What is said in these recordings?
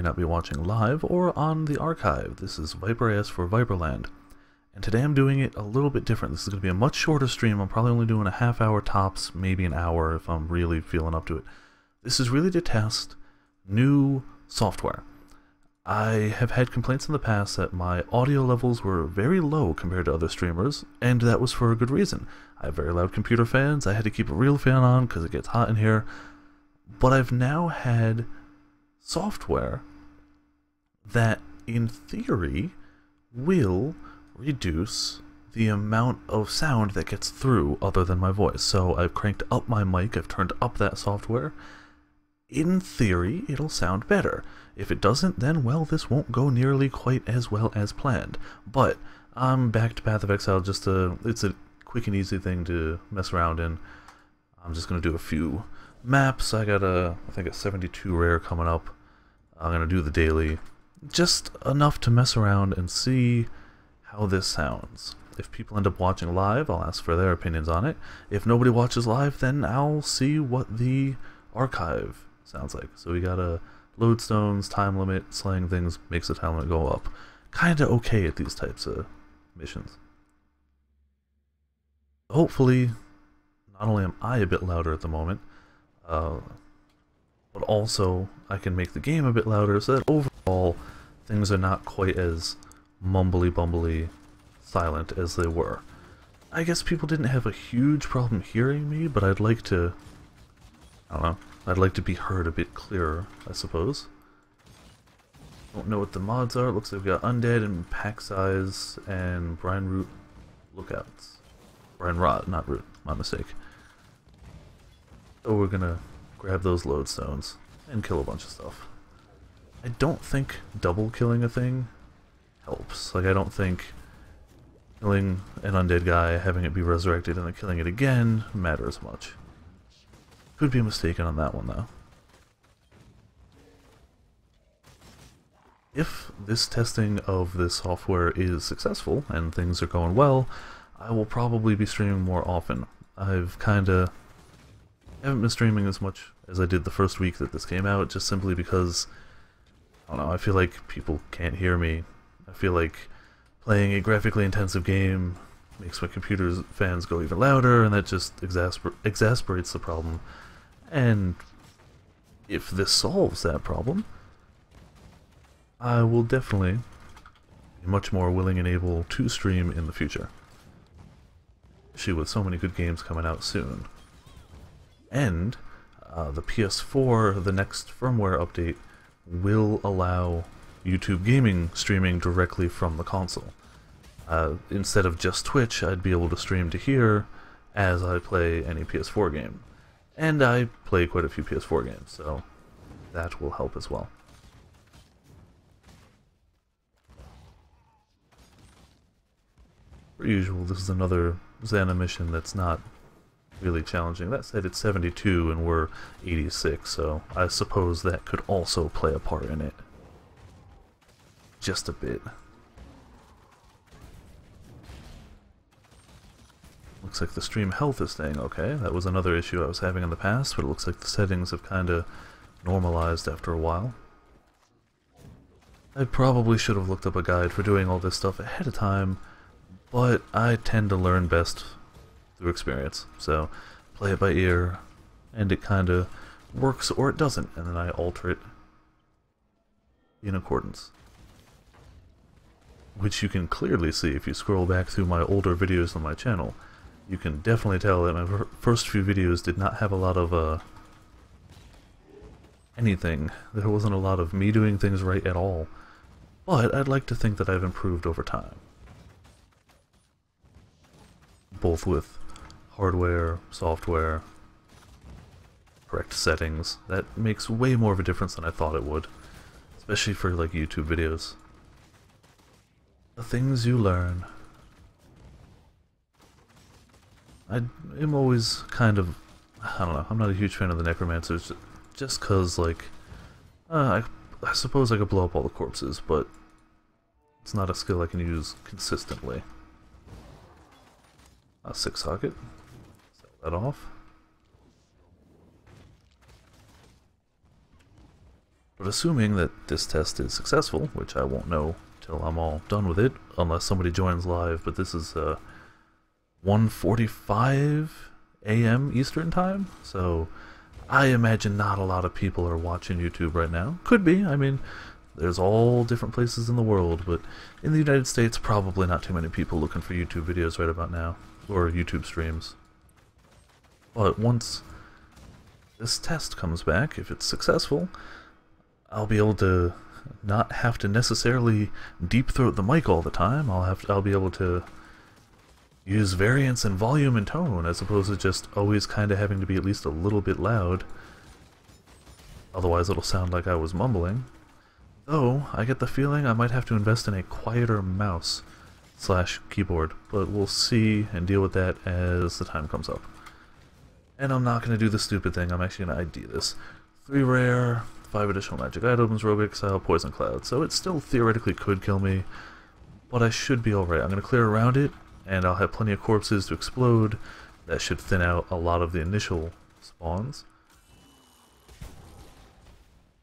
not be watching live or on the archive. This is ViperAS for Viperland. And today I'm doing it a little bit different. This is going to be a much shorter stream. I'm probably only doing a half hour tops, maybe an hour if I'm really feeling up to it. This is really to test new software. I have had complaints in the past that my audio levels were very low compared to other streamers, and that was for a good reason. I have very loud computer fans. I had to keep a real fan on because it gets hot in here. But I've now had software that, in theory, will reduce the amount of sound that gets through other than my voice. So I've cranked up my mic, I've turned up that software. In theory, it'll sound better. If it doesn't, then, well, this won't go nearly quite as well as planned. But I'm back to Path of Exile. It's a quick and easy thing to mess around in. I'm just going to do a few maps. I got I think a 72 rare coming up. I'm going to do the daily. Just enough to mess around and see how this sounds. If people end up watching live, I'll ask for their opinions on it. If nobody watches live, then I'll see what the archive sounds like. So we got a lodestones, time limit, slaying things makes the time limit go up. Kinda okay at these types of missions. Hopefully, not only am I a bit louder at the moment, but also I can make the game a bit louder so that overall things are not quite as mumbly-bumbly silent as they were. I guess people didn't have a huge problem hearing me, but I'd like to, I don't know, I'd like to be heard a bit clearer, I suppose. Don't know what the mods are. It looks like we've got Undead and Pack Size and Brine Root Lookouts. Brine Rot, not Root, my mistake. So we're gonna grab those lodestones and kill a bunch of stuff. I don't think double killing a thing helps. Like, I don't think killing an undead guy, having it be resurrected, and then killing it again matters much. Could be mistaken on that one, though. If this testing of this software is successful and things are going well, I will probably be streaming more often. Haven't been streaming as much as I did the first week that this came out, just simply because, I don't know, I feel like people can't hear me. I feel like playing a graphically intensive game makes my computer's fans go even louder, and that just exasperates the problem. And if this solves that problem, I will definitely be much more willing and able to stream in the future. Especially with so many good games coming out soon. And the PS4, the next firmware update, will allow YouTube gaming streaming directly from the console. Instead of just Twitch, I'd be able to stream to here as I play any PS4 game. And I play quite a few PS4 games, so that will help as well. Per usual, this is another Xana mission that's not really challenging. That said, it's 72 and we're 86, so I suppose that could also play a part in it. Just a bit. Looks like the stream health is staying okay. That was another issue I was having in the past, but it looks like the settings have kinda normalized after a while. I probably should have looked up a guide for doing all this stuff ahead of time, but I tend to learn best through experience. So, play it by ear, and it kinda works or it doesn't, and then I alter it in accordance. Which you can clearly see if you scroll back through my older videos on my channel. You can definitely tell that my first few videos did not have a lot of, anything. There wasn't a lot of me doing things right at all. But I'd like to think that I've improved over time. Both with hardware, software, correct settings. That makes way more of a difference than I thought it would. Especially for, like, YouTube videos. The things you learn. I am always kind of, I don't know, I'm not a huge fan of the necromancers, just cause, like, I suppose I could blow up all the corpses, but it's not a skill I can use consistently. A 6-socket, sell that off. But assuming that this test is successful, which I won't know till I'm all done with it, unless somebody joins live, but this is 1:45 a.m. Eastern Time, so I imagine not a lot of people are watching YouTube right now. Could be, I mean, there's all different places in the world, but in the United States, probably not too many people looking for YouTube videos right about now, or YouTube streams. But once this test comes back, if it's successful, I'll be able to not have to necessarily deep throat the mic all the time. I'll be able to use variance in volume and tone as opposed to just always kind of having to be at least a little bit loud. Otherwise it'll sound like I was mumbling. Though I get the feeling I might have to invest in a quieter mouse / keyboard, but we'll see and deal with that as the time comes up. And I'm not going to do the stupid thing, I'm actually going to ID this. 3 rare, 5 additional magic items, rogue exile, poison cloud. So it still theoretically could kill me, but I should be alright. I'm going to clear around it, and I'll have plenty of corpses to explode. That should thin out a lot of the initial spawns.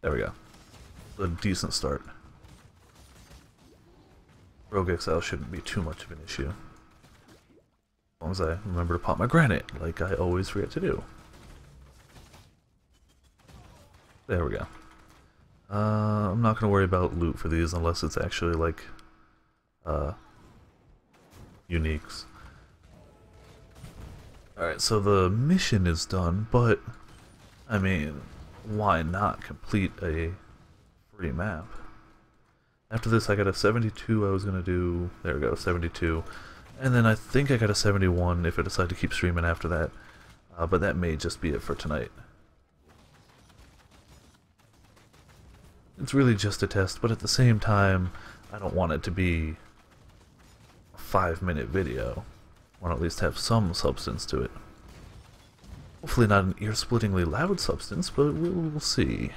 There we go. A decent start. Rogue exile shouldn't be too much of an issue. As long as I remember to pop my granite, like I always forget to do. There we go. I'm not going to worry about loot for these unless it's actually like uniques. Alright, so the mission is done, but I mean, why not complete a free map? After this I got a 72 I was going to do, there we go, 72. And then I think I got a 71 if I decide to keep streaming after that. But that may just be it for tonight. It's really just a test, but at the same time, I don't want it to be a 5-minute video. I want to at least have some substance to it. Hopefully not an ear-splittingly loud substance, but we'll see.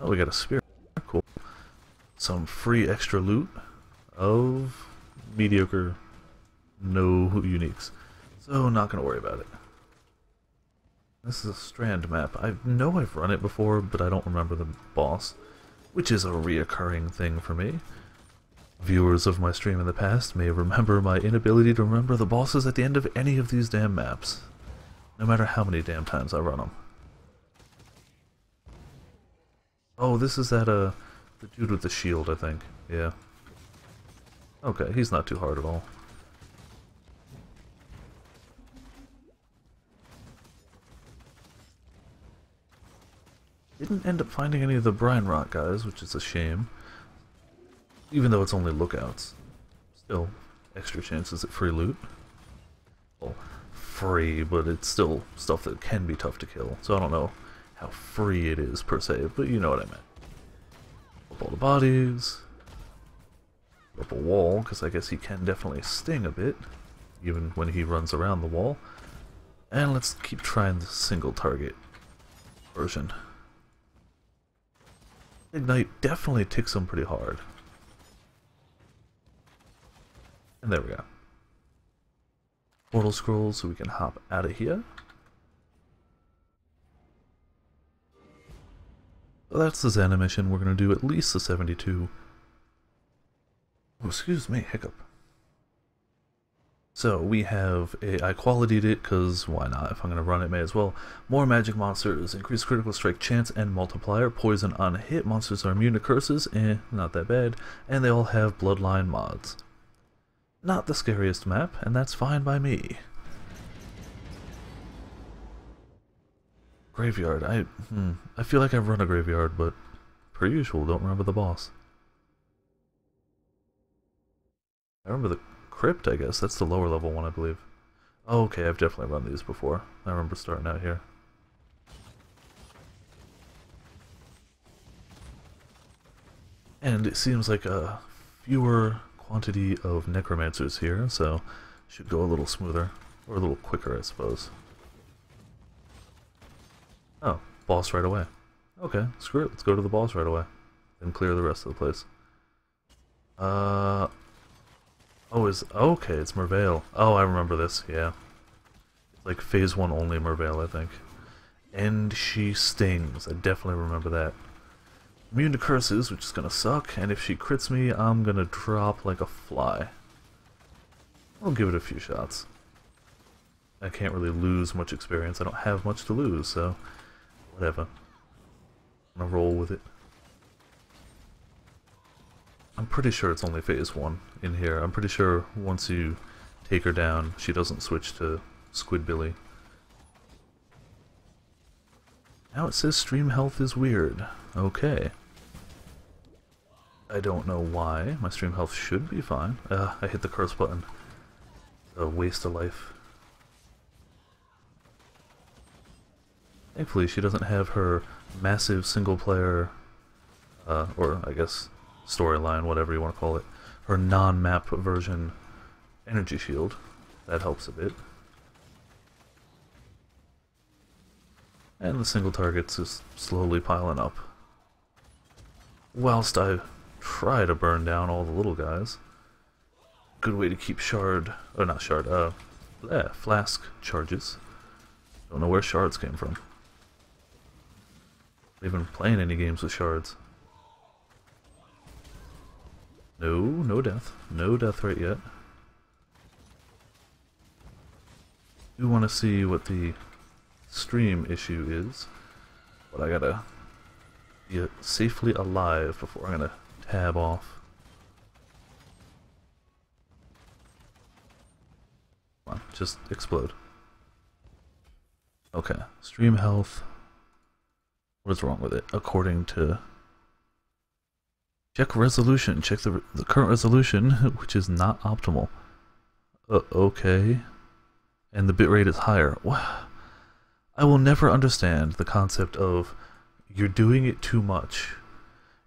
Oh, we got a spear. Cool. Some free extra loot of mediocre, no uniques. So, not going to worry about it. This is a strand map. I know I've run it before, but I don't remember the boss, which is a reoccurring thing for me. Viewers of my stream in the past may remember my inability to remember the bosses at the end of any of these damn maps, no matter how many damn times I run them. Oh, this is that, the dude with the shield, I think. Yeah. Okay, he's not too hard at all. Didn't end up finding any of the brine rot guys, which is a shame. Even though it's only lookouts. Still, extra chances at free loot. Well, free, but it's still stuff that can be tough to kill. So I don't know how free it is, per se, but you know what I meant. Up all the bodies. Up a wall, because I guess he can definitely sting a bit, even when he runs around the wall. And let's keep trying the single target version. Ignite definitely ticks him pretty hard. And there we go. Portal scroll so we can hop out of here. So that's the Xana mission. We're going to do at least the 72. Oh, excuse me, hiccup. So we have I quality'd it because why not? If I'm going to run it, may as well. More magic monsters, increased critical strike chance and multiplier, poison on hit, monsters are immune to curses, not that bad, and they all have bloodline mods. Not the scariest map, and that's fine by me. Graveyard, I feel like I've run a graveyard, but per usual, don't remember the boss. I remember the Crypt, I guess. That's the lower level one, I believe. Oh, okay, I've definitely run these before. I remember starting out here. And it seems like a fewer quantity of necromancers here, so should go a little smoother. Or a little quicker, I suppose. Oh, boss right away. Okay, screw it. Let's go to the boss right away. Then clear the rest of the place. Oh, okay, it's Merveil. Oh, I remember this, yeah. Like phase 1 only Merveil, I think. And she stings. I definitely remember that. Immune to curses, which is gonna suck, and if she crits me, I'm gonna drop like a fly. I'll give it a few shots. I can't really lose much experience. I don't have much to lose, so whatever. I'm gonna roll with it. I'm pretty sure it's only phase 1 in here. I'm pretty sure once you take her down, she doesn't switch to Squidbilly. Now it says stream health is weird. Okay. I don't know why. My stream health should be fine. I hit the curse button. A waste of life. Thankfully, she doesn't have her massive single-player, or I guess storyline, whatever you want to call it, her non-map version energy shield. That helps a bit. And the single targets is slowly piling up. Whilst I try to burn down all the little guys. Good way to keep flask charges. Don't know where shards came from. Not even playing any games with shards. No death. No death right yet. Do want to see what the stream issue is, but I gotta be safely alive before I'm gonna tab off. Come on, just explode. Okay, stream health. What is wrong with it? According to... Check resolution. Check the current resolution, which is not optimal. Okay. And the bitrate is higher. I will never understand the concept of you're doing it too much.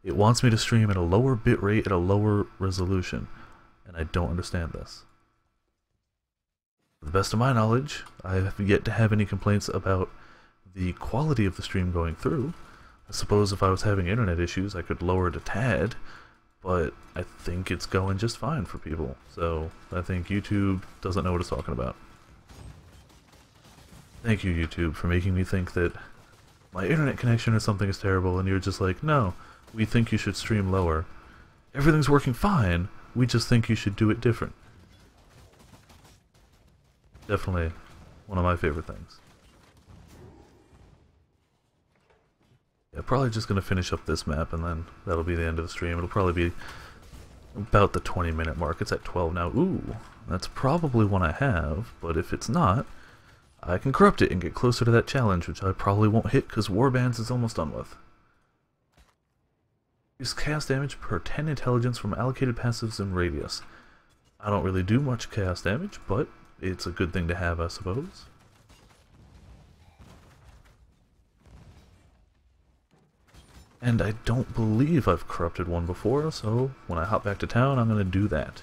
It wants me to stream at a lower bitrate at a lower resolution, and I don't understand this. To the best of my knowledge, I have yet to have any complaints about the quality of the stream going through. I suppose if I was having internet issues, I could lower it a tad, but I think it's going just fine for people. So I think YouTube doesn't know what it's talking about. Thank you, YouTube, for making me think that my internet connection or something is terrible, and you're just like, no, we think you should stream lower. Everything's working fine, we just think you should do it different. Definitely one of my favorite things. Yeah, probably just going to finish up this map, and then that'll be the end of the stream. It'll probably be about the 20-minute mark. It's at 12 now. Ooh, that's probably one I have, but if it's not, I can corrupt it and get closer to that challenge, which I probably won't hit because Warbands is almost done with. Use chaos damage per 10 intelligence from allocated passives and radius. I don't really do much chaos damage, but it's a good thing to have, I suppose. And I don't believe I've corrupted one before, so when I hop back to town, I'm going to do that.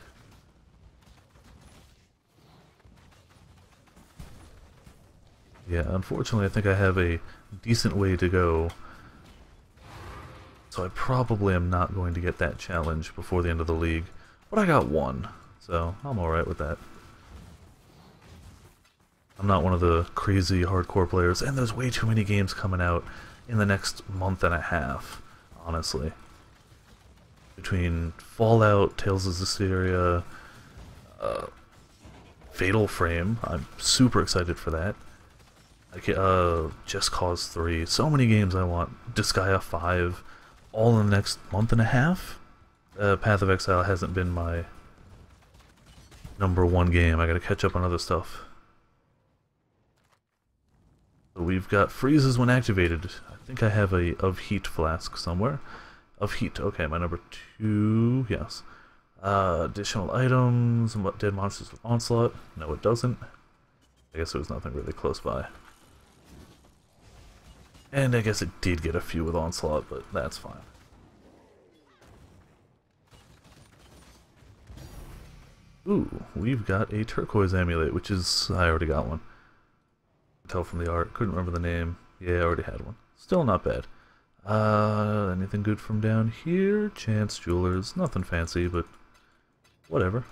Yeah, unfortunately I think I have a decent way to go, so I probably am not going to get that challenge before the end of the league, but I got one, so I'm alright with that. I'm not one of the crazy hardcore players, and there's way too many games coming out in the next month and a half, honestly. Between Fallout, Tales of Zestiria, Fatal Frame, I'm super excited for that. Just Cause 3, so many games I want. Disgaea 5, all in the next month and a half. Path of Exile hasn't been my #1 game. I gotta catch up on other stuff. So we've got freezes when activated. I think I have a of heat flask somewhere. Of heat, okay, my #2, yes. Additional items, dead monsters with onslaught. No, it doesn't. I guess there was nothing really close by. And I guess it did get a few with onslaught, but that's fine. Ooh, we've got a turquoise amulet, which is... I already got one. Tell from the art. Couldn't remember the name. Yeah, I already had one. Still not bad. Anything good from down here? Chance Jewelers. Nothing fancy, but whatever.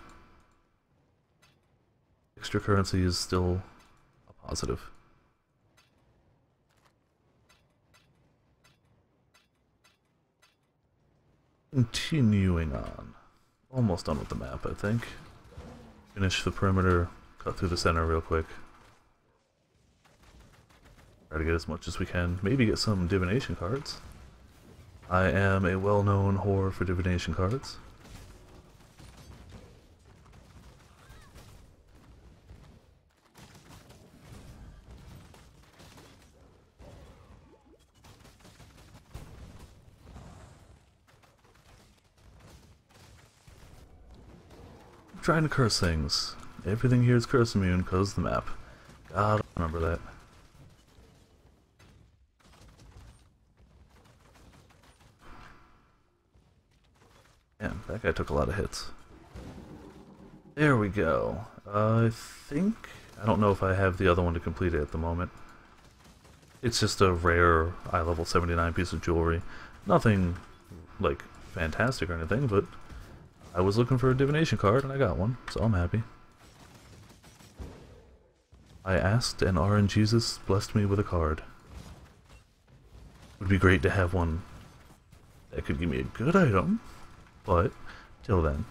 Extra currency is still a positive. Continuing on. Almost done with the map, I think. Finish the perimeter, cut through the center real quick. Try to get as much as we can. Maybe get some Divination cards. I am a well-known whore for Divination cards. I'm trying to curse things. Everything here is curse immune because of the map. Gotta remember that. Man, that guy took a lot of hits. There we go. I think... I don't know if I have the other one to complete it at the moment. It's just a rare eye level 79 piece of jewelry. Nothing, like, fantastic or anything, but I was looking for a Divination card and I got one, so I'm happy. I asked and RNGesus blessed me with a card. Would be great to have one that could give me a good item, but till then,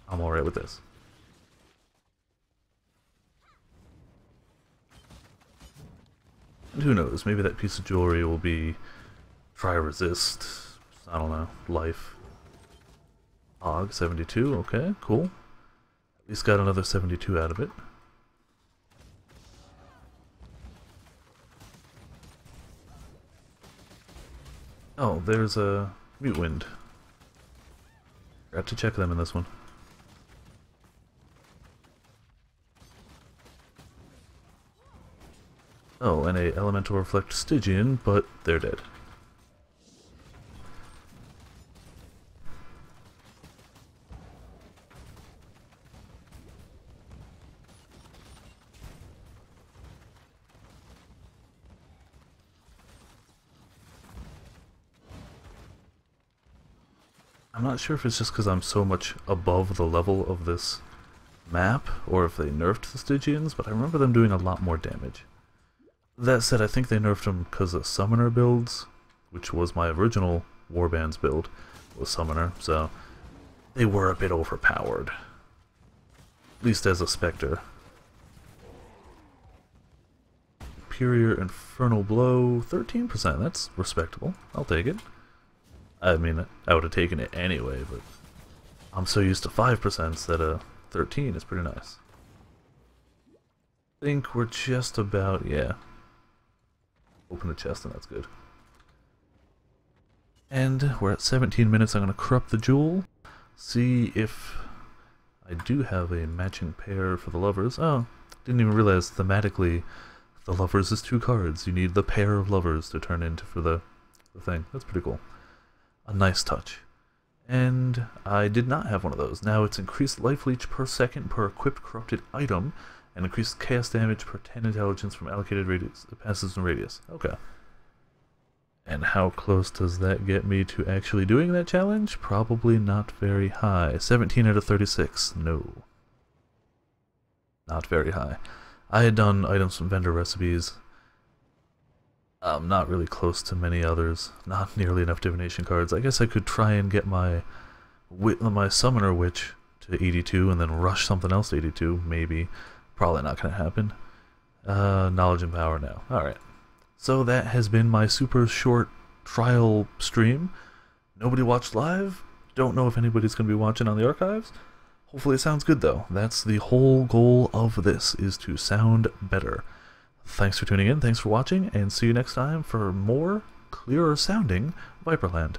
I'm alright with this. And who knows, maybe that piece of jewelry will be try resist, I don't know, life. Og 72, okay, cool. At least got another 72 out of it. Oh, there's a Mute Wind. Forgot to check them in this one. Oh, and a Elemental Reflect Stygian, but they're dead. I'm not sure if it's just because I'm so much above the level of this map, or if they nerfed the Stygians, but I remember them doing a lot more damage. That said, I think they nerfed them because of Summoner builds, which was my original Warbands build, was Summoner, so they were a bit overpowered. At least as a Spectre. Superior Infernal Blow, 13%, that's respectable, I'll take it. I mean, I would have taken it anyway, but I'm so used to 5% that 13 is pretty nice. I think we're just about, yeah. Open the chest and that's good. And we're at 17 minutes, I'm going to corrupt the jewel, see if I do have a matching pair for the lovers. Oh, didn't even realize thematically the lovers is 2 cards. You need the pair of lovers to turn into for the thing. That's pretty cool. A nice touch. And I did not have one of those. Now it's increased life leech per second per equipped corrupted item, and increased chaos damage per 10 intelligence from allocated radius, passes in radius. Okay. And how close does that get me to actually doing that challenge? Probably not very high. 17 out of 36. No. Not very high. I had done items from vendor recipes. Not really close to many others. Not nearly enough Divination cards. I guess I could try and get my Summoner Witch to 82 and then rush something else to 82. Maybe. Probably not going to happen. Knowledge and Power now. Alright. So that has been my super short trial stream. Nobody watched live. Don't know if anybody's going to be watching on the archives. Hopefully it sounds good though. That's the whole goal of this, is to sound better. Thanks for tuning in, thanks for watching, and see you next time for more clearer sounding Viperland.